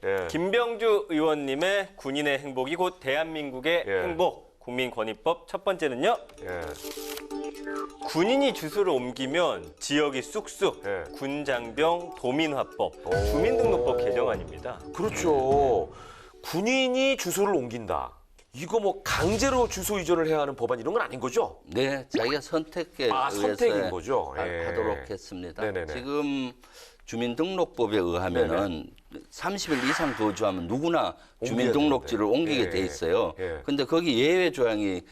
예. 김병주 의원님의 군인의 행복이 곧 대한민국의 예. 행복. 국민권익법 첫 번째는요. 예. 군인이 주소를 옮기면 지역이 쑥쑥. 예. 군장병 도민화법, 주민등록법 개정안입니다. 그렇죠. 군인이 주소를 옮긴다. 이거 뭐 강제로 주소 이전을 해야 하는 법안 이런 건 아닌 거죠? 네, 자기가 선택에 의해서 선택인 거죠. 하도록 했습니다. 네네네. 지금 주민등록법에 의하면은 30일 이상 거주하면 누구나 주민등록지를 옮기게 돼 있어요. 근데 거기 예외 조항이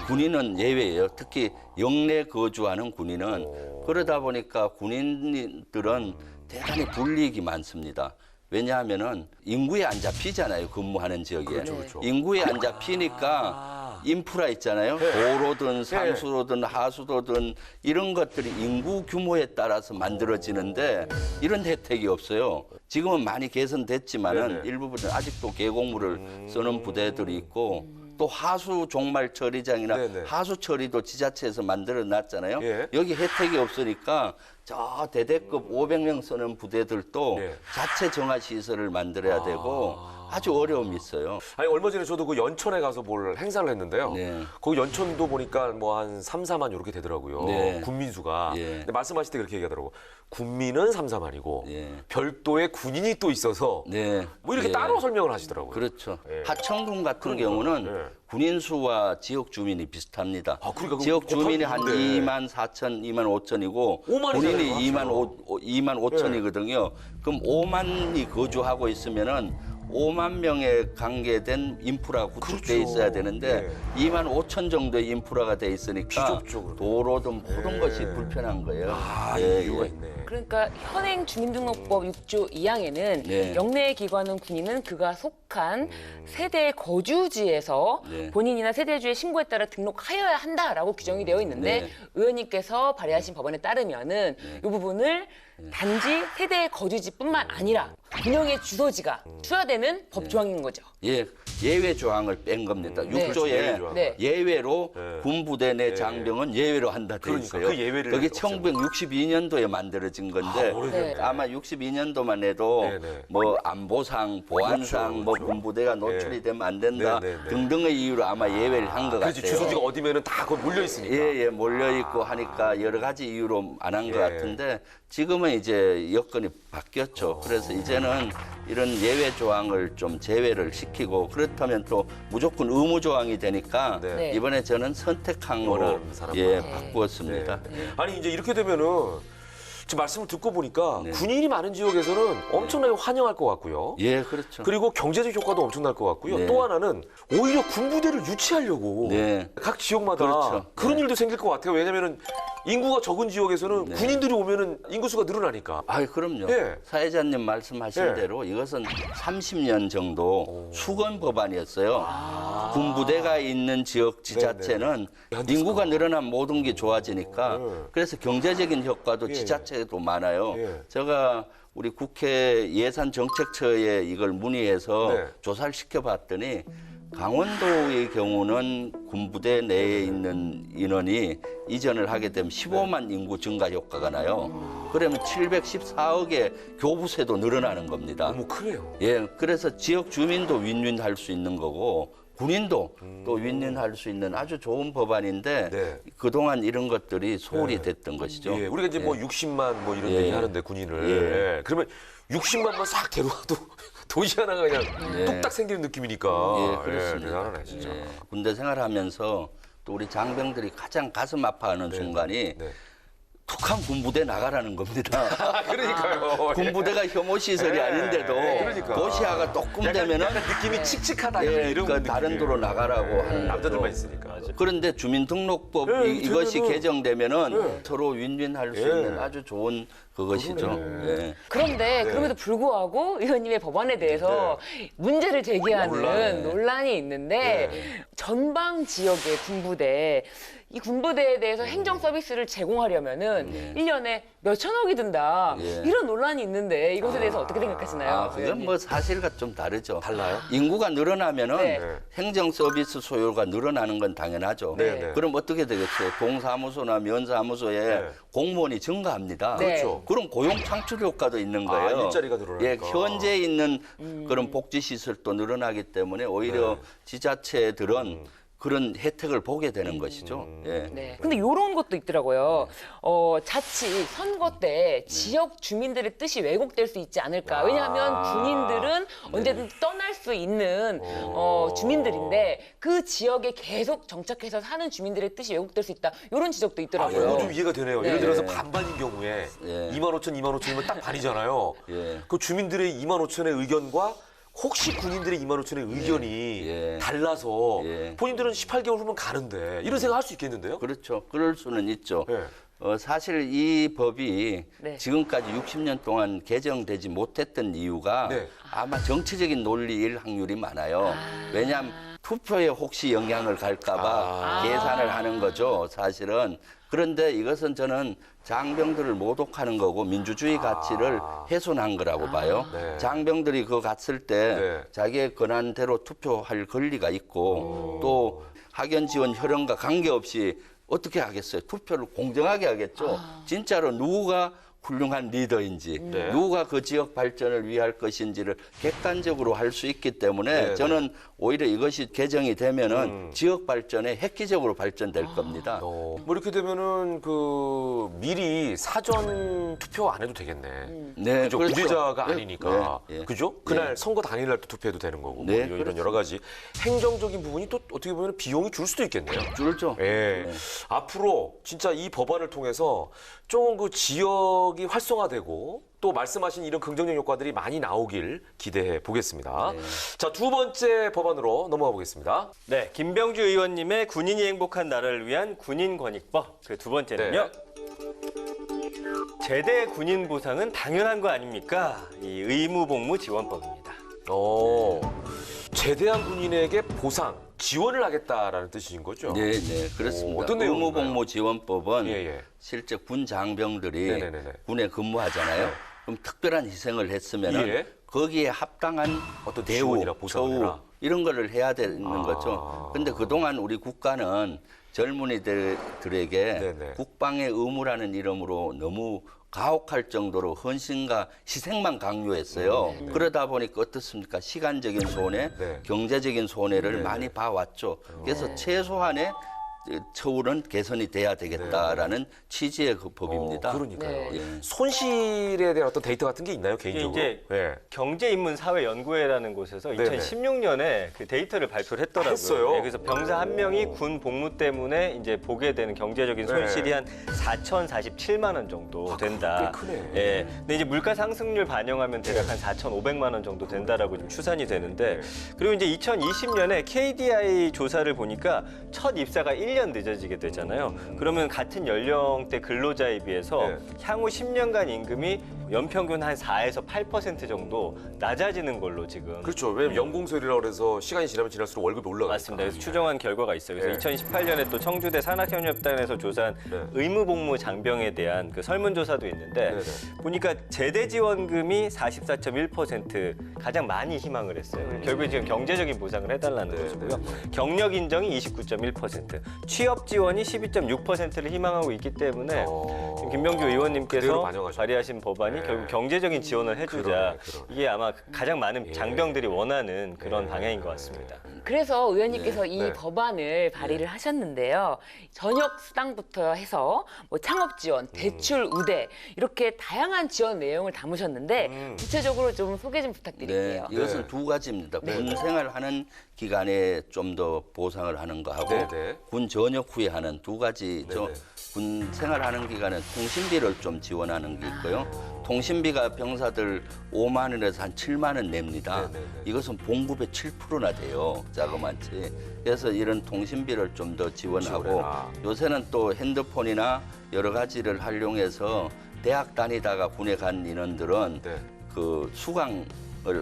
군인은 예외예요. 특히 영내 거주하는 군인은. 그러다 보니까 군인들은 대단히 불이익이 많습니다. 왜냐하면은 인구에 안 잡히잖아요. 근무하는 지역에. 그렇죠. 인구에 안 잡히니까 인프라 있잖아요. 도로든 상수로든 하수도든 이런 것들이 인구 규모에 따라서 만들어지는데 이런 혜택이 없어요. 지금은 많이 개선됐지만은 일부분은 아직도 계곡물을 쓰는 부대들이 있고 또 하수 종말 처리장이나 하수 처리도 지자체에서 만들어 놨잖아요. 여기 혜택이 없으니까 저 대대급 500명 쓰는 부대들도 자체 정화 시설을 만들어야 되고 아주 어려움이 있어요. 아니 얼마 전에 저도 그 연천에 가서 뭘 행사를 했는데요. 네. 거기 연천도 보니까 뭐 한 3, 4만 이렇게 되더라고요. 네. 군민수가. 예. 근데 말씀하실 때 그렇게 얘기하더라고. 군민은 3, 4만이고 예. 별도의 군인이 또 있어서 네. 뭐 이렇게 예. 따로 설명을 하시더라고요. 그렇죠. 예. 하천군 같은 그러니까요. 경우는 예. 군인 수와 지역 주민이 비슷합니다. 그러니까 지역 주민이 한 곱하기 2만 4천, 2만 5천이고 5만이잖아요, 군인이 합쳐서. 2만 5천이거든요. 그럼 5만이 거주하고 있으면은 5만 명에 관계된 인프라가 구축돼 그렇죠. 있어야 되는데 예. 2만 5천 정도의 인프라가 돼 있으니까 비좁죠, 도로든 모든 것이 불편한 거예요. 이유가 있네. 그러니까 현행 주민등록법 6조 2항에는 네. 영내 기관은 군인은 그가 속한 세대 거주지에서 네. 본인이나 세대주의 신고에 따라 등록하여야 한다라고 규정이 되어 있는데 네. 의원님께서 발의하신 법안에 따르면은 이 부분을 단지 세대의 거주지뿐만 아니라 군영의 주소지가 투여되는 법 조항인 거죠. 예, 예외 조항을 뺀 겁니다. 네. 6조에 예외 조항. 네. 예외로 군부대 내 장병은 예외로 한다 돼 그러니까 있어요. 그 예외를 그게 없애는 1962년도에 만들어진 건데 네. 아마 62년도만 해도 네네. 뭐 안보상, 보안상, 그렇죠, 뭐 그렇죠. 군부대가 노출이 되면 안 된다 네네네. 등등의 이유로 아마 예외를 한 것 그렇지. 같아요. 주소지가 어디면은 다 거기 몰려 있으니까. 예, 몰려 있고 하니까 여러 가지 이유로 안 한 것 예. 같은데 지금은 이제 여건이 바뀌었죠. 그래서 이제는 이런 예외 조항을 좀 제외를 시키고 그렇다면 또 무조건 의무 조항이 되니까 네. 이번에 저는 선택항으로 원하는 사람만. 예, 바꾸었습니다. 아니 이제 이렇게 되면은 지금 말씀을 듣고 보니까 네. 군인이 많은 지역에서는 엄청나게 환영할 것 같고요. 예, 그렇죠. 그리고 경제적 효과도 엄청날 것 같고요. 네. 또 하나는 오히려 군부대를 유치하려고 네. 각 지역마다 그렇죠. 그런 네. 일도 생길 것 같아요. 왜냐하면 인구가 적은 지역에서는 네. 군인들이 오면은 인구수가 늘어나니까. 아, 그럼요. 예. 사회자님 말씀하신 예. 대로 이것은 30년 정도 수건 법안이었어요. 군부대가 있는 지역 지자체는 네네. 인구가 늘어나면 모든 게 좋아지니까 그래서 경제적인 효과도 예. 지자체에도 많아요. 예. 제가 우리 국회 예산정책처에 이걸 문의해서 네. 조사를 시켜봤더니 강원도의 경우는 군부대 내에 있는 인원이 이전을 하게 되면 15만 인구 증가 효과가 나요. 그러면 714억의 교부세도 늘어나는 겁니다. 너무 크네요. 예, 그래서 지역 주민도 윈윈할 수 있는 거고 군인도 또 윈윈할 수 있는 아주 좋은 법안인데 네. 그동안 이런 것들이 소홀히 됐던 것이죠. 예, 우리가 이제 뭐 60만 뭐 이런 예. 얘기 하는데 군인을. 예. 예. 그러면 60만만 싹 데려와도 도시 하나가 그냥 뚝딱 생기는 느낌이니까. 예, 그렇습니다. 대단하네 진짜. 예, 군대 생활하면서 또 우리 장병들이 가장 가슴 아파하는 순간이 네. 툭한 군부대 나가라는 겁니다. 그러니까요. 군부대가 혐오 시설이 예. 아닌데도 그러니까. 도시화가 조금 되면은 약간 느낌이 칙칙하다 예, 이런 그러니까 다른 느낌이에요. 도로 나가라고 하는 남자들만 거죠. 있으니까. 그런데 주민등록법 예, 이것이 되면은- 개정되면은 서로 윈윈할 수 예. 있는 아주 좋은 그것이죠. 예. 그런데 그럼에도 불구하고 의원님의 법안에 대해서 문제를 제기하는 논란. 논란이 있는데 전방 지역의 군부대 이 군부대에 대해서 행정 서비스를 제공하려면은 1년에 몇천억이 든다. 예. 이런 논란이 있는데 이것에 대해서 어떻게 생각하시나요? 아, 그건 뭐 사실과 좀 다르죠. 달라요? 인구가 늘어나면은 네. 행정 서비스 소요가 늘어나는 건 당연하죠. 네, 네. 그럼 어떻게 되겠어요? 동사무소나 면사무소에 네. 공무원이 증가합니다. 네. 그렇죠. 그런 고용 창출 효과도 있는 거예요. 일자리가 늘어나니까. 예, 현재 있는 그런 복지 시설도 늘어나기 때문에 오히려 네. 지자체들은 그런 혜택을 보게 되는 것이죠. 예. 네. 근데 이런 것도 있더라고요. 자칫 선거 때 지역 주민들의 뜻이 왜곡될 수 있지 않을까. 왜냐하면 군인들은 언제든지 떠날 수 있는 주민들인데 그 지역에 계속 정착해서 사는 주민들의 뜻이 왜곡될 수 있다. 이런 지적도 있더라고요. 이거 좀 이해가 되네요. 네. 예를 들어서 반반인 경우에 예. 25,000이면 딱 반이잖아요. 예. 그 주민들의 25,000의 의견과 혹시 군인들의 25,000의 의견이 예. 달라서 예. 본인들은 18개월 후면 가는데 이런 생각 할 수 있겠는데요? 그렇죠. 그럴 수는 있죠. 예. 사실 이 법이 네. 지금까지 60년 동안 개정되지 못했던 이유가 네. 아마 정치적인 논리일 확률이 많아요. 왜냐하면 투표에 혹시 영향을 갈까봐 계산을 하는 거죠, 사실은. 그런데 이것은 저는 장병들을 모독하는 거고 민주주의 가치를 훼손한 거라고 봐요. 네. 장병들이 그거 갔을 때 네. 자기의 권한대로 투표할 권리가 있고 또 학연 지원 혈연과 관계없이 어떻게 하겠어요? 투표를 공정하게 하겠죠. 진짜로 누가 훌륭한 리더인지 네. 누가 그 지역 발전을 위할 것인지를 객관적으로 할 수 있기 때문에 네, 저는 오히려 이것이 개정이 되면은 지역 발전에 획기적으로 발전될 겁니다. 뭐 이렇게 되면은 그 미리 사전 투표 안 해도 되겠네. 네, 그죠? 그렇죠. 부대자가 네, 아니니까. 네, 네. 그죠? 그날 선거 당일날 또 투표해도 되는 거고. 네, 뭐 이런 그렇죠. 여러 가지 행정적인 부분이 또 어떻게 보면 비용이 줄 수도 있겠네요. 줄죠. 예. 네. 앞으로 진짜 이 법안을 통해서 좀 그 지역이 활성화되고 또 말씀하신 이런 긍정적 효과들이 많이 나오길 기대해 보겠습니다. 네. 자, 두 번째 법안으로 넘어가 보겠습니다. 네, 김병주 의원님의 군인이 행복한 나라를 위한 군인권익법. 그 두 번째는요. 제대 군인 보상은 당연한 거 아닙니까? 이 의무복무지원법입니다. 제대한 군인에게 보상, 지원을 하겠다라는 뜻인 거죠? 네, 네, 그렇습니다. 어떤 내용인가요? 의무복무지원법은 예, 예. 실제 군 장병들이 네네네네. 군에 근무하잖아요. 그럼 특별한 희생을 했으면 예. 거기에 합당한 어떤 대우, 지원이나 보상을 처우 해라. 이런 거를 해야 되는 거죠. 근데 그동안 우리 국가는 젊은이들에게 네네. 국방의 의무라는 이름으로 너무 가혹할 정도로 헌신과 희생만 강요했어요. 그러다 보니까 어떻습니까? 시간적인 손해, 네. 경제적인 손해를 많이 봐왔죠. 그래서 최소한의 처우는 개선이 돼야 되겠다라는 취지의 그 법입니다. 그러니까요. 네. 손실에 대한 어떤 데이터 같은 게 있나요, 개인적으로? 이제 네. 경제인문사회연구회라는 곳에서 네네. 2016년에 그 데이터를 발표를 했더라고요. 했어요? 네, 그래서 병사 한 명이 군 복무 때문에 이제 보게 되는 경제적인 손실이 한 4,047만 원 정도 된다. 꽤 크네. 예. 근데 이제 물가 상승률 반영하면 대략 한 4,500만 원 정도 된다라고 좀 추산이 되는데 그리고 이제 2020년에 KDI 조사를 보니까 첫 입사가 1년 늦어지게 되잖아요. 그러면 같은 연령대 근로자에 비해서 네. 향후 10년간 임금이 연평균 한 4에서 8% 정도 낮아지는 걸로 지금 그렇죠. 왜냐면 연공설이라고 그래서 시간이 지나면 지날수록 월급이 올라가니까. 맞습니다. 그래서 추정한 결과가 있어요. 그래서 네. 2018년에 또 청주대 산학협력단에서 조사한 네. 의무복무 장병에 대한 그 설문조사도 있는데 네네. 보니까 제대지원금이 44.1% 가장 많이 희망을 했어요. 결국에 지금 경제적인 보상을 해달라는 네, 것이고요. 네. 경력 인정이 29.1%, 취업 지원이 12.6%를 희망하고 있기 때문에 지금 김병주 그대로 의원님께서 반영하셨네. 발의하신 법안이 네. 결국 경제적인 지원을 해주자. 그러네. 이게 아마 가장 많은 예. 장병들이 원하는 그런 예. 방향인 것 같습니다. 그래서 의원님께서 이 네. 법안을 발의를 하셨는데요. 저녁 수당부터 해서 뭐 창업 지원, 대출 우대 이렇게 다양한 지원 내용을 담으셨는데 구체적으로 좀 소개 좀 네, 부탁드릴게요. 이것은 네. 두 가지입니다. 군 생활하는 기간에 좀 더 보상을 하는 거하고 네, 네. 군 전역 후에 하는 두 가지죠. 네, 네. 군 생활하는 기간에 통신비를 좀 지원하는 게 있고요. 통신비가 병사들 5만 원에서 한 7만 원 냅니다. 네, 네, 네. 이것은 봉급의 7%나 돼요. 자그마치. 그래서 이런 통신비를 좀 더 지원하고 지원해라. 요새는 또 핸드폰이나 여러 가지를 활용해서 대학 다니다가 군에 간 인원들은 네. 그 수강을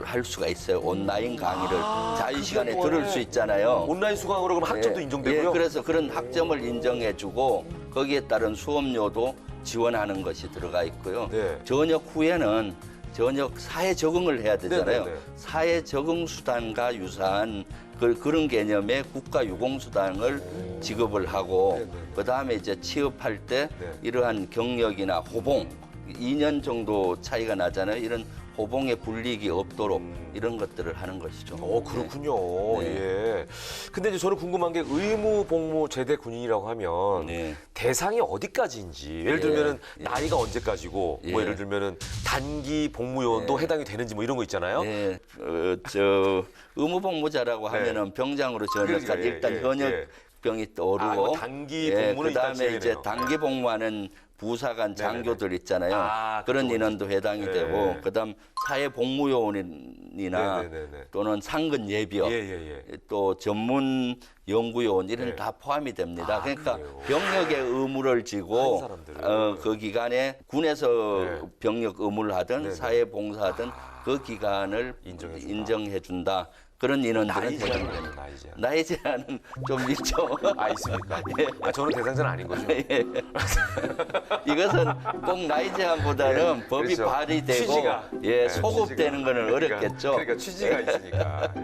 할 수가 있어요. 온라인 강의를 자유 시간에 그게 들을 수 있잖아요. 온라인 수강으로 그럼 학점도 예, 인정되고요. 예, 그래서 그런 학점을 인정해주고 거기에 따른 수업료도 지원하는 것이 들어가 있고요. 네. 전역 후에는 전역 사회 적응을 해야 되잖아요. 네, 네, 네. 사회 적응 수단과 유사한 그런 개념의 국가 유공 수당을 지급을 하고 네, 네. 그다음에 이제 취업할 때 네. 이러한 경력이나 호봉 2년 정도 차이가 나잖아요. 이런 호봉의 불이익이 없도록 이런 것들을 하는 것이죠. 그렇군요. 네. 예. 근데 이제 저는 궁금한 게 의무 복무 제대 군인이라고 하면 네. 대상이 어디까지인지 예를 예. 들면은 예. 나이가 언제까지고 뭐 예. 예를 들면은 단기 복무요원도 해당이 되는지 뭐 이런 거 있잖아요. 네, 의무복무자라고 하면은 병장으로 전역한 그러니까, 예, 일단 예, 현역병이 떠오르고, 뭐 단기 복무는 일단 그다음에 이제 제외네요. 단기 복무하는 부사관 장교들 있잖아요. 아, 그런 그쪽 인원도 해당이 네. 되고, 그다음 사회복무요원이나 네네네네. 또는 상근 예비역, 예. 또 전문 연구요원 이런 네. 다 포함이 됩니다. 아, 그러니까 그래요? 병역의 의무를 지고 한 사람들을. 그 기간에 군에서 네. 병역 의무를 하든 네네. 사회봉사하든 그 기간을 인정해준다. 인정해준다. 그런 인원들은 나이 제한은 해당됩니다. 없나요? 나이 제한. 나이 제한은 좀 있죠. 아 있습니까? 저는 대상자는 아닌 거죠. 예. 이것은 꼭 나이 제한보다는 법이 그렇죠. 발의되고 취지가. 예, 네, 소급되는 거는 어렵겠죠. 그러니까 취지가 있으니까.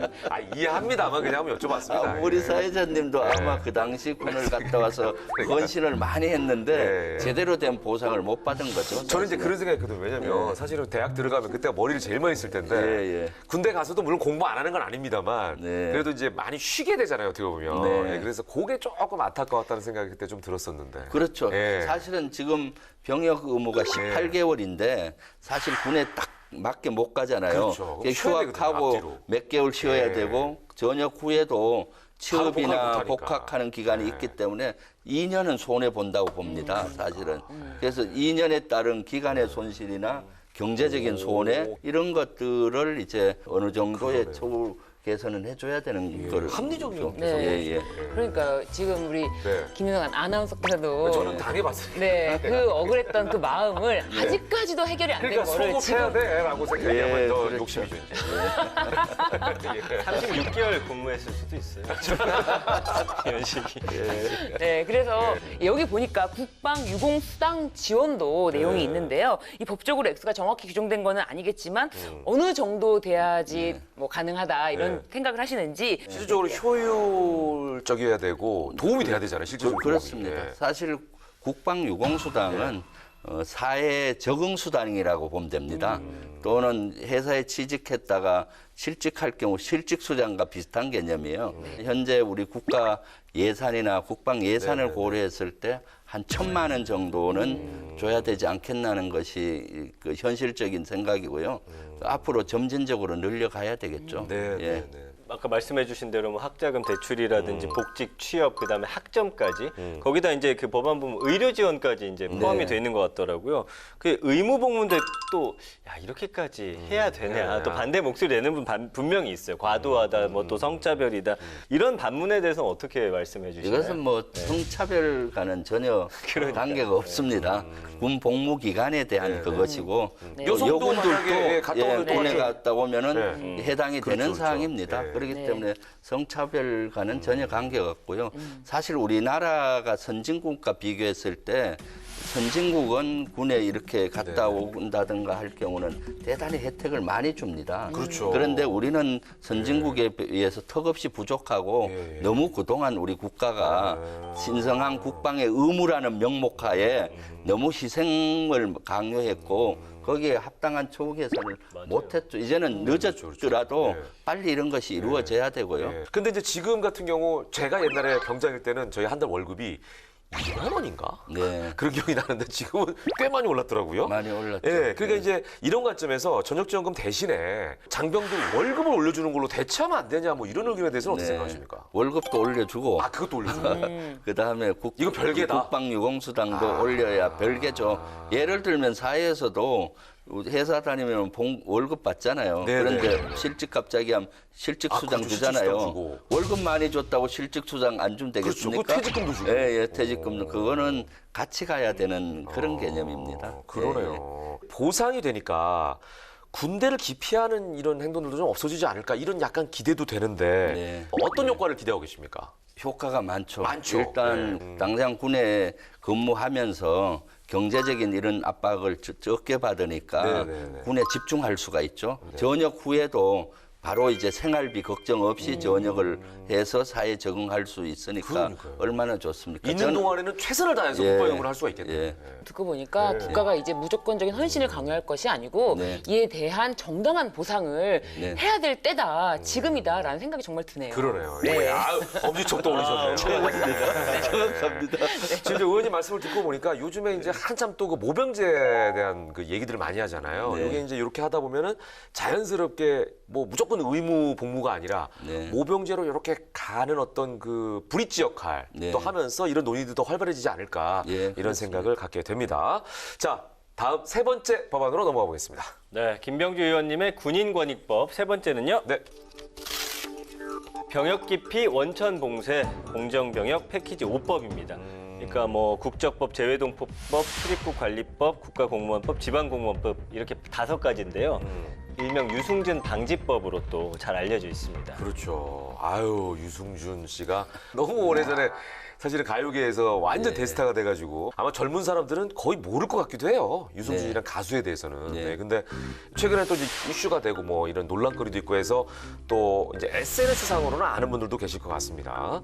이해합니다만 그냥 한번 여쭤봤습니다. 우리 예. 사회자님도 아마 그 당시 군을 갔다 와서 헌신을 많이 했는데 예. 제대로 된 보상을 못 받은 거죠. 저는 이제 사실은. 그런 생각했거든요. 왜냐면 사실은 대학 들어가면 그때가 머리를 제일 많이 쓸 텐데 예, 예. 군대 가서도 물론 공부 안 하는 건 아닙니다만 네. 그래도 이제 많이 쉬게 되잖아요. 어떻게 보면. 네. 예, 그래서 그게 조금 안타까웠다는 생각이 그때 좀 들었었는데. 그렇죠. 예. 사실은 지금 병역 의무가 18개월인데 사실 군에 딱 맞게 못 가잖아요. 그렇죠. 그럼 쉬어야 되거든요, 휴학하고 앞뒤로. 몇 개월 쉬어야 예. 되고 전역 후에도 취업이나 복학을 못하니까. 복학하는 기간이 예. 있기 때문에 2년은 손해 본다고 봅니다. 사실은. 그래서 2년에 따른 기간의 손실이나 경제적인 손해 이런 것들을 이제 어느 정도의 처우 개선은 해줘야 되는 거를 합리적인 그렇죠. 네. 예. 그러니까 지금 우리 네. 김윤경 아나운서께서도 저는 당해봤어요. 네, 그 억울했던 그 마음을 아직까지도 해결이 안 된 그러니까 거를 소급해야 지금 돼라고 생각하면 예, 더 그렇죠. 욕심이죠. 이제. 36개월 근무했을 수도 있어요. 연식이. 네, 그래서 여기 보니까 국방 유공수당 지원도 내용이 있는데요. 이 법적으로 액수가 정확히 규정된 거는 아니겠지만 어느 정도 돼야지 뭐 가능하다 이런 생각을 하시는지 실질적으로 효율적이어야 되고 도움이 돼야 되잖아요. 실질적으로. 그렇습니다. 도움이. 예. 사실 국방유공수당은 사회 적응수당이라고 보면 됩니다. 또는 회사에 취직했다가 실직할 경우 실직수당과 비슷한 개념이에요. 현재 우리 국가 예산이나 국방 예산을 고려했을 때 한 1,000만 원 정도는 줘야 되지 않겠나는 것이 그 현실적인 생각이고요. 앞으로 점진적으로 늘려가야 되겠죠. 네, 예. 네, 네. 아까 말씀해주신 대로 뭐 학자금 대출이라든지 복직 취업 그다음에 학점까지 거기다 이제 그 법안 보면 의료 지원까지 이제 포함이 네. 돼 있는 것 같더라고요. 그 의무 복무인데 또 야 이렇게까지 해야 되냐 네. 또 반대 목소리 내는 분 분명히 있어요. 과도하다 뭐 또 성차별이다 이런 반문에 대해서는 어떻게 말씀해 주시나요? 이것은 뭐 성차별과는 전혀 관계가 없습니다. 군 복무 기간에 대한 그것이고 여성도 만약에 갔다 오면 또 군에 완전- 갔다 오면은 해당이 되는 그렇죠. 사항입니다. 네. 그렇기 네. 때문에 성차별과는 전혀 관계가 없고요. 사실 우리나라가 선진국과 비교했을 때 선진국은 군에 이렇게 갔다 온다든가 할 경우는 대단히 혜택을 많이 줍니다. 그렇죠. 그런데 우리는 선진국에 비해서 턱없이 부족하고 예, 예. 너무 그동안 우리 국가가 신성한 국방의 의무라는 명목하에 너무 희생을 강요했고 거기에 합당한 처우 개선을 못했죠. 이제는 늦었더라도 네. 빨리 이런 것이 이루어져야 되고요. 예. 근데 이제 지금 같은 경우 제가 옛날에 병장일 때는 저희 한 달 월급이 2만 원인가? 네. 그런 기억이 나는데 지금은 꽤 많이 올랐더라고요. 많이 올랐죠. 예, 그러니까 네. 이제 이런 관점에서 전역지원금 대신에 장병들 월급을 올려주는 걸로 대체하면 안 되냐 뭐 이런 의견에 대해서는 어떻게 네. 생각하십니까? 월급도 올려주고 아, 그것도 올려주고. 그다음에 이거 별개다? 국방유공수당도 올려야 별개죠. 예를 들면 사회에서도 회사 다니면 월급 받잖아요. 네, 그런데 네. 실직 갑자기 하면 실직수당 그렇죠. 주잖아요. 실직수당 주고. 월급 많이 줬다고 실직수당 안 주면 되겠습니까? 그렇죠. 그 퇴직금도 주고. 예, 퇴직금도. 그거는 같이 가야 되는 그런 개념입니다. 그러네요. 보상이 되니까 군대를 기피하는 이런 행동들도 좀 없어지지 않을까 이런 약간 기대도 되는데 네. 어떤 효과를 기대하고 계십니까? 효과가 많죠. 많죠. 일단 당장 군에 근무하면서 경제적인 이런 압박을 적게 받으니까 네, 네, 네. 군에 집중할 수가 있죠. 전역 후에도 바로 이제 생활비 걱정 없이 전역을 해서 사회에 적응할 수 있으니까 그러니까요. 얼마나 좋습니까? 있는 저는- 동안에는 최선을 다해서 예. 국가연금을 할 수가 있겠네요. 예. 듣고 보니까 국가가 이제 무조건적인 헌신을 강요할 것이 아니고 네. 이에 대한 정당한 보상을 네. 해야 될 때다, 지금이다라는 생각이 정말 드네요. 그러네요. 네. 예. 아유, 엄지척 떠오르셨네요. 정확합니다. 지금 이제 의원님 말씀을 듣고 보니까 요즘에 이제 한참 또 그 모병제에 대한 그 얘기들을 많이 하잖아요. 네. 이게 이제 이렇게 하다 보면은 자연스럽게 뭐 무조건 의무 복무가 아니라 네. 모병제로 이렇게 가는 어떤 그 브릿지 역할 네. 또 하면서 이런 논의도 더 활발해지지 않을까 예, 이런 그렇습니다. 생각을 갖게 됩니다. 자, 다음 세 번째 법안으로 넘어가 보겠습니다. 네, 김병주 의원님의 군인권익법 세 번째는요. 네. 병역 기피 원천 봉쇄 공정병역 패키지 5법입니다. 그러니까 뭐 국적법, 재외동포법, 출입국 관리법, 국가공무원법, 지방공무원법 이렇게 5가지인데요. 일명 유승준 방지법으로 또 잘 알려져 있습니다. 그렇죠. 아유, 유승준 씨가 너무 오래전에 사실은 가요계에서 완전 네. 대스타가 돼가지고 아마 젊은 사람들은 거의 모를 것 같기도 해요. 유승준이란 가수에 대해서는. 네. 네. 근데 최근에 또 이제 이슈가 되고 뭐 이런 논란거리도 있고 해서 또 이제 SNS 상으로는 아는 분들도 계실 것 같습니다.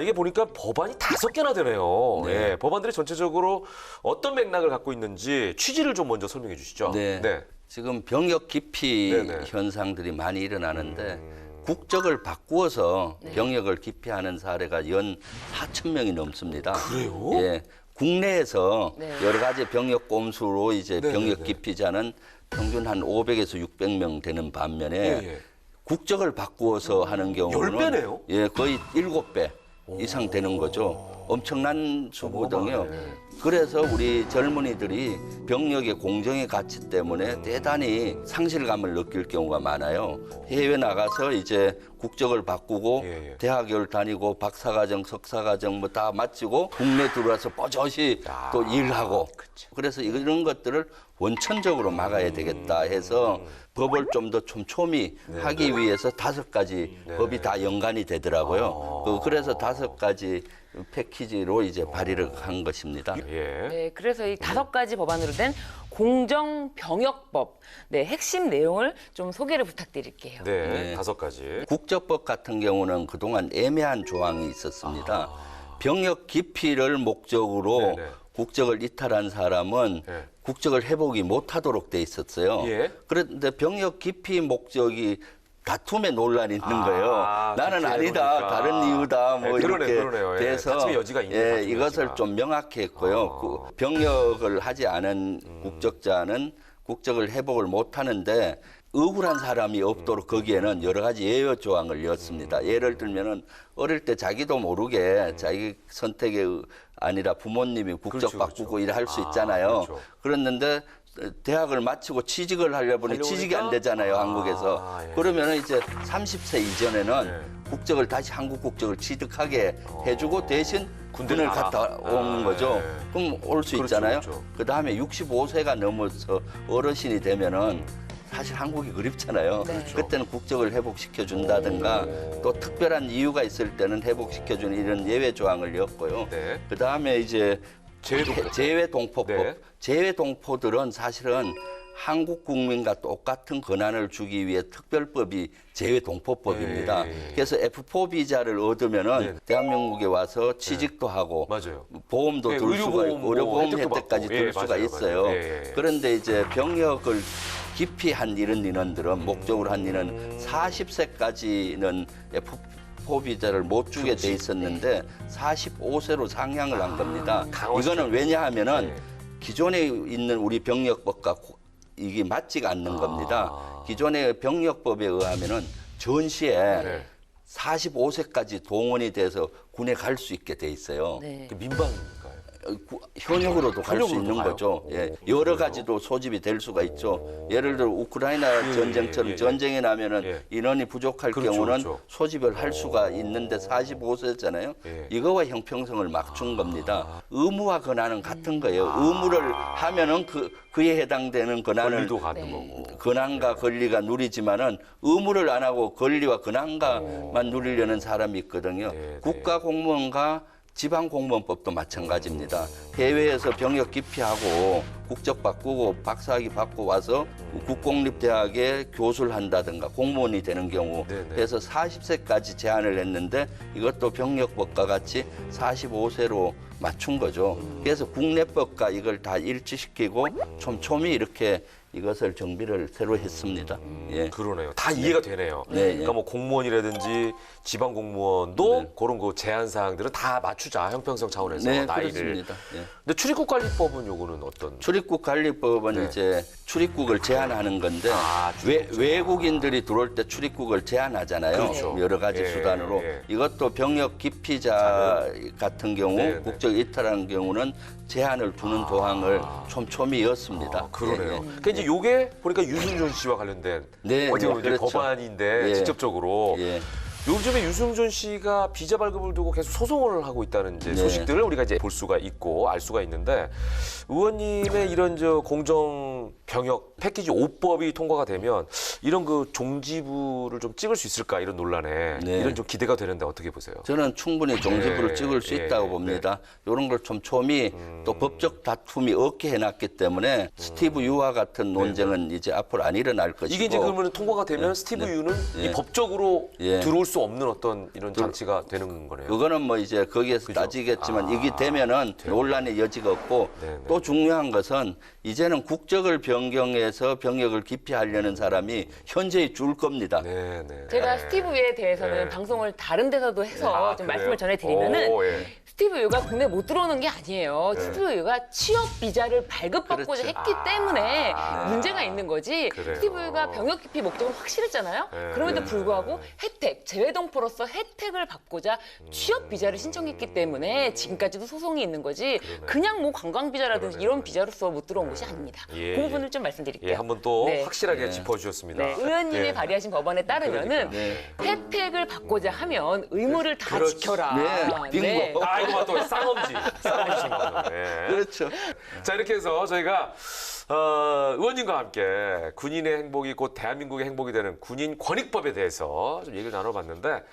이게 보니까 법안이 5개나 되네요. 네. 예, 법안들이 전체적으로 어떤 맥락을 갖고 있는지 취지를 좀 먼저 설명해 주시죠. 네. 지금 병역 기피 네네. 현상들이 많이 일어나는데 국적을 바꾸어서 병역을 기피하는 사례가 연 4천 명이 넘습니다. 그래요? 예. 국내에서 네. 여러 가지 병역 꼼수로 이제 네네네. 병역 기피자는 평균 한 500에서 600명 되는 반면에 예. 국적을 바꾸어서 하는 경우는 10배네요? 예, 거의 7배 이상 되는 거죠. 엄청난 수거든요. 어마어마하네. 그래서 우리 젊은이들이 병역의 공정의 가치 때문에 대단히 상실감을 느낄 경우가 많아요. 해외 나가서 이제 국적을 바꾸고 예, 예. 대학을 다니고 박사과정, 석사과정 뭐 다 마치고 국내 들어와서 뻗어시 또 일하고 그래서 이런 것들을 원천적으로 막아야 되겠다 해서 법을 좀 더 촘촘히 하기 위해서 5가지 법이 다 연관이 되더라고요. 그래서 5가지 패키지로 이제 발의를 한 것입니다. 예. 네, 그래서 이 5가지 법안으로 된 공정병역법, 네, 핵심 내용을 좀 소개를 부탁드릴게요. 네, 5가지. 국적법 같은 경우는 그동안 애매한 조항이 있었습니다. 병역 기피를 목적으로 네네. 국적을 이탈한 사람은 네. 국적을 회복이 못하도록 돼 있었어요. 예. 그런데 병역 기피 목적이 다툼의 논란이 있는 거예요. 나는 그렇게 아니다, 보니까. 다른 이유다, 뭐 네, 그러네요, 이렇게 그러네요. 예, 돼서 다툼의 여지가 있는 예, 다툼의 이것을 여지가. 좀 명확히 했고요. 그 병역을 하지 않은 국적자는 국적을 회복을 못하는데 억울한 사람이 없도록 거기에는 여러 가지 예외 조항을 넣었습니다. 예를 들면은 어릴 때 자기도 모르게 자기 선택이 아니라 부모님이 국적 그렇죠, 바꾸고 그렇죠. 일할 수 있잖아요. 그렇죠. 그랬는데 대학을 마치고 취직을 하려보니 취직이 안 되잖아요, 한국에서. 예. 그러면 이제 30세 이전에는 예. 국적을 다시 한국 국적을 취득하게 해주고 대신 군대를 가라. 갔다 오는 거죠. 예. 그럼 올 수 그렇죠, 있잖아요. 그렇죠. 그다음에 65세가 넘어서 어르신이 되면은 사실 한국이 그립잖아요. 그렇죠. 그때는 국적을 회복시켜 준다든가 또 특별한 이유가 있을 때는 회복시켜 주는 이런 예외 조항을 넣었고요. 네. 그다음에 이제 재외동포법. 네. 재외동포들은 사실은 한국 국민과 똑같은 권한을 주기 위해 특별법이 재외동포법입니다. 네. 그래서 F4 비자를 얻으면은 네. 대한민국에 와서 취직도 하고 맞아요. 보험도 네, 들 수가 의료보험 있고 의료보험 혜택도 혜택까지 받고. 들 예, 수가 맞아요, 있어요. 맞아요. 예, 예. 그런데 이제 병역을 기피한 이런 인원들은 목적으로 한 인원 40세까지는 F4 비자를 못 주게 돼 있었는데 45세로 상향을 한 겁니다. 강화시켰네. 이거는 왜냐하면은 네. 기존에 있는 우리 병역법과 이게 맞지가 않는 겁니다. 기존의 병역법에 의하면은 전시에 네. 45세까지 동원이 돼서 군에 갈 수 있게 돼 있어요. 네. 그 민방인가요? 현역으로도 갈 수 현역으로도 있는 가요? 거죠. 예. 오, 여러 그래요? 가지도 소집이 될 수가 있죠. 예를 들어 우크라이나 예, 전쟁처럼 예, 예. 전쟁이 나면은 예. 인원이 부족할 그렇죠, 경우는 그렇죠. 소집을 할 수가 있는데 45세잖아요. 예. 이거와 형평성을 맞춘 겁니다. 의무와 권한은 같은 거예요. 의무를 하면은 그에 해당되는 권한을 권리도 갖는 거고. 권한과 권리가 누리지만은 의무를 안 하고 권리와 권한과만 누리려는 사람이 있거든요. 네, 네. 국가 공무원과 지방공무원법도 마찬가지입니다. 해외에서 병역 기피하고 국적 바꾸고 박사학위 받고 와서 국공립대학에 교수를 한다든가 공무원이 되는 경우 네네. 해서 40세까지 제한을 했는데 이것도 병역법과 같이 45세로 맞춘 거죠. 그래서 국내법과 이걸 다 일치시키고 촘촘히 이렇게 이것을 정비를 새로 했습니다. 예. 그러네요. 다 이해가 되네요. 네, 예. 그러니까 뭐 공무원이라든지 지방 공무원도 네. 그런 거 제한 사항들은 다 맞추자 형평성 차원에서 네, 나이를. 그렇습니다. 예. 근데 출입국 관리법은 요거는 어떤? 출입국 관리법은 네. 이제 출입국을 제한하는 건데 아, 출입국 외국인들이 들어올 때 출입국을 제한하잖아요. 그렇죠. 여러 가지 예, 수단으로. 예. 이것도 병역 기피자 같은 경우 네, 네. 국적 이탈하는 경우는 제한을 두는 도항을 촘촘히 이었습니다. 아, 그러네요. 예, 예. 그러니까 이제 요게 보니까 유승준 씨와 관련된 네, 어떻게 보면 네, 이제 그렇죠. 법안인데 예. 직접적으로 예. 요즘에 유승준 씨가 비자 발급을 두고 계속 소송을 하고 있다는 이제 네. 소식들을 우리가 이제 볼 수가 있고 알 수가 있는데 의원님의 이런 저 공정 병역 패키지 5법이 통과가 되면 이런 그 종지부를 좀 찍을 수 있을까 이런 논란에 네. 이런 좀 기대가 되는데 어떻게 보세요? 저는 충분히 종지부를 네, 찍을 수 예, 있다고 예, 봅니다. 이런 걸 촘촘히 또 법적 다툼이 없게 해놨기 때문에 스티브 유와 같은 논쟁은 이제 앞으로 안 일어날 것이고 이게 이제 그러면 통과가 되면 스티브 유는 이 예. 법적으로 예. 들어올 수 없는 어떤 이런 장치가 되는 거네요. 그거는 뭐 이제 거기에서 따지겠지만 이게 되면은 논란의 여지가 없고 네네. 또 중요한 것은 이제는 국적을 변경해서 병역을 기피하려는 사람이 현저히 줄 겁니다. 네네. 제가 스티브 유에 대해서는 네. 방송을 다른 데서도 해서 아, 좀 그래요? 말씀을 전해드리면은 오, 예. 스티브 유가 국내 못 들어오는 게 아니에요. 네. 스티브 유가 취업 비자를 발급받고자 그렇죠. 했기 때문에 문제가 있는 거지. 그래요. 스티브 유가 병역 기피 목적은 확실했잖아요. 네. 그럼에도 불구하고 혜택, 재외동포로서 혜택을 받고자 취업 비자를 신청했기 때문에 지금까지도 소송이 있는 거지. 그냥 뭐 관광 비자라든지 이런 비자로서 못 들어온 것이 아닙니다. 예, 그 부분을 좀 말씀드릴게요. 예, 한번 또 네. 확실하게 네. 짚어주셨습니다. 네, 의원님이 예. 발의하신 법안에 따르면은 네. 혜택을 받고자 하면 의무를 다 그렇지. 지켜라. 네, 빙고. 아, 이거 또 쌍엄지. 쌍엄지 친구들. 예. 그렇죠. 자, 이렇게 해서 저희가 의원님과 함께 군인의 행복이 곧 대한민국의 행복이 되는 군인 권익법에 대해서 좀 얘기를 나눠봤는데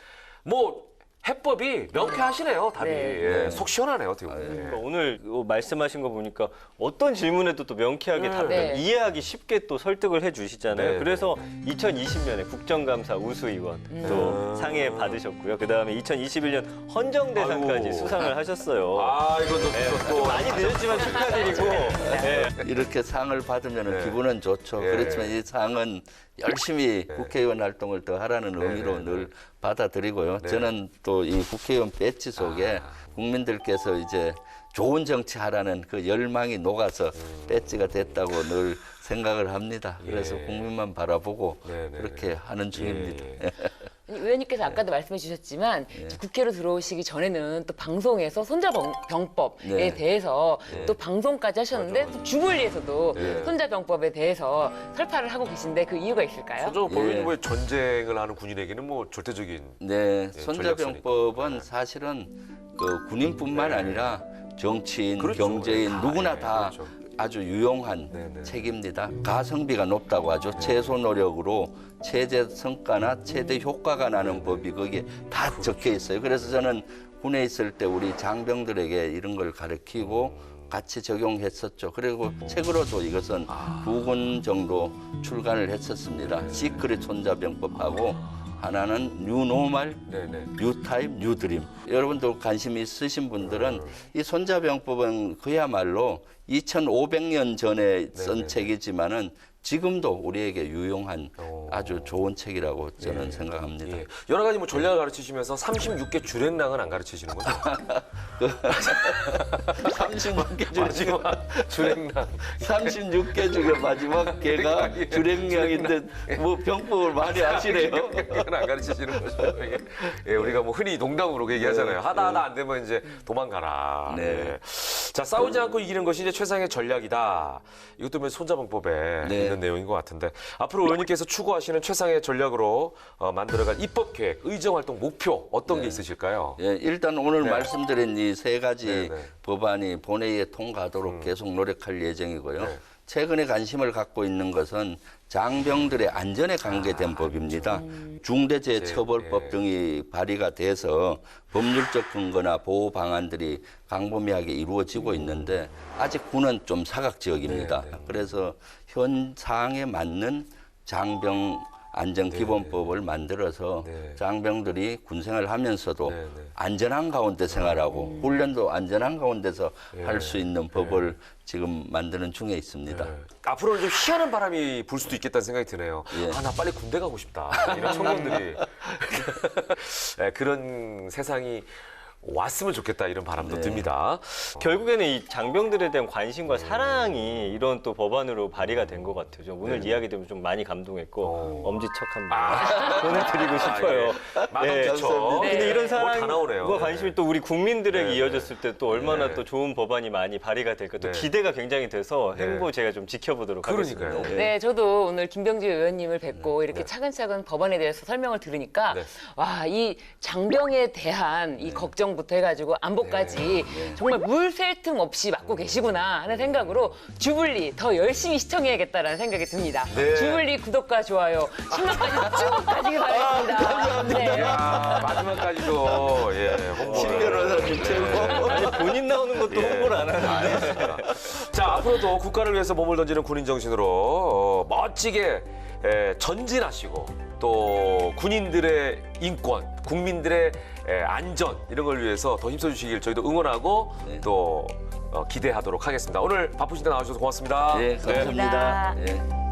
뭐 해법이 명쾌하시네요, 답이. 네. 예, 속 시원하네요, 어떻게 보면. 그러니까 오늘 말씀하신 거 보니까 어떤 질문에도 또 명쾌하게 답변, 네. 이해하기 쉽게 또 설득을 해주시잖아요. 네, 그래서 2020년에 국정감사 우수의원 또 상해 받으셨고요. 그 다음에 2021년 헌정대상까지 아이고. 수상을 하셨어요. 아, 이것도 좀 많이 늦었지만 축하드리고. 네. 이렇게 상을 받으면 네. 기분은 좋죠. 예. 그렇지만 이 상은 열심히 국회의원 활동을 더 하라는 의미로 네. 늘 받아들이고요. 네. 저는 또 이 국회의원 배지 속에 국민들께서 이제 좋은 정치하라는 그 열망이 녹아서 배지가 됐다고 늘 생각을 합니다. 그래서 예. 국민만 바라보고 네, 네, 그렇게 하는 중입니다. 예. 아니, 의원님께서 아까도 말씀해 주셨지만 국회로 들어오시기 전에는 또 방송에서 손자병법에 네. 대해서 또 방송까지 하셨는데 또 주불리에서도 네. 손자병법에 대해서 설파를 하고 계신데 그 이유가 있을까요? 손정 예. 법인 뭐 전쟁을 하는 군인에게는 뭐 절대적인 네, 예, 손자병법은 사실은 그 군인뿐만 아니라 정치인, 그렇죠. 경제인 다, 누구나 예, 다 그렇죠. 아주 유용한 네네. 책입니다. 가성비가 높다고 하죠. 최소 노력으로 최대 성과나 최대 효과가 나는 법이 거기에 다 적혀 있어요. 그래서 저는 군에 있을 때 우리 장병들에게 이런 걸 가르치고 같이 적용했었죠. 그리고 책으로도 이것은 2권 정도 출간을 했었습니다. 시크릿 손자병법하고 하나는 뉴노멀, 네네. 뉴타입, 뉴드림. 여러분들 관심 있으신 분들은 이 손자병법은 그야말로 2,500년 전에 쓴 네네. 책이지만은 지금도 우리에게 유용한 오. 아주 좋은 책이라고 저는 생각합니다. 예. 여러 가지 뭐 전략을 가르치시면서 36개 주랭랑은 안 가르치시는 거죠? 36개 중에 마지막 주랭랑. 36개 중에 마지막 개가 주랭량인데 뭐 병법을 많이 아시네요. 이건 안 가르치시는 거죠. 이게. 예, 우리가 뭐 흔히 농담으로 그 얘기하잖아요. 하다 안 되면 이제 도망가라. 네. 예. 자, 싸우지 않고 이기는 것이 이제 최상의 전략이다. 이것도 뭐 손자병법에 네. 있는 내용인 것 같은데 앞으로 의원님께서 추구하시는 최상의 전략으로 만들어갈 입법 계획, 의정 활동 목표 어떤 게 있으실까요? 예, 일단 오늘 네. 말씀드린 이 세 가지 네, 네. 법안이 본회의에 통과하도록 계속 노력할 예정이고요. 네. 최근에 관심을 갖고 있는 것은 장병들의 안전에 관계된 법입니다. 중대재해처벌법 등이 발의가 돼서 법률적 근거나 보호 방안들이 광범위하게 이루어지고 있는데 아직 군은 좀 사각지역입니다. 그래서 현 사항에 맞는 장병 안전기본법을 만들어서 장병들이 군생활을 하면서도 안전한 가운데 생활하고 훈련도 안전한 가운데서 할 수 있는 법을 지금 만드는 중에 있습니다. 앞으로는 좀 희한한 바람이 불 수도 있겠다는 생각이 드네요. 예. 아, 나 빨리 군대 가고 싶다. 이런 청년들이. 네, 그런 세상이 왔으면 좋겠다 이런 바람도 듭니다. 결국에는 이 장병들에 대한 관심과 사랑이 이런 또 법안으로 발의가 된 것 같아요. 좀 오늘 이야기 들으면 좀 많이 감동했고 엄지척합니다. 보내드리고 싶어요. 마음지쳐. 근데 이런 다 나오네요. 사랑과 관심이 또 우리 국민들에게 네. 이어졌을 때 또 얼마나 또 좋은 법안이 많이 발의가 될까 또 기대가 굉장히 돼서 행보 제가 좀 지켜보도록 하겠습니다. 그러니까요. 네, 저도 오늘 김병지 의원님을 뵙고 이렇게 차근차근 법안에 대해서 설명을 들으니까 와, 이 장병에 대한 이 걱정부터 해가지고 안보까지 정말 물 셀 틈 없이 맡고 계시구나 하는 생각으로 주블리 더 열심히 시청해야겠다라는 생각이 듭니다. 네. 주블리 구독과 좋아요 10만까지 쭉 가시기 바라겠습니다. 네. 야, 마지막까지도 홍보를. 최고. 아니 본인 나오는 것도 홍보를 안 하는데. 자, 앞으로도 국가를 위해서 몸을 던지는 군인 정신으로 멋지게 전진하시고 또 군인들의 인권, 국민들의 안전 이런 걸 위해서 더 힘써주시길 저희도 응원하고 또 기대하도록 하겠습니다. 오늘 바쁘신 데 나와주셔서 고맙습니다. 네, 감사합니다. 감사합니다. 네.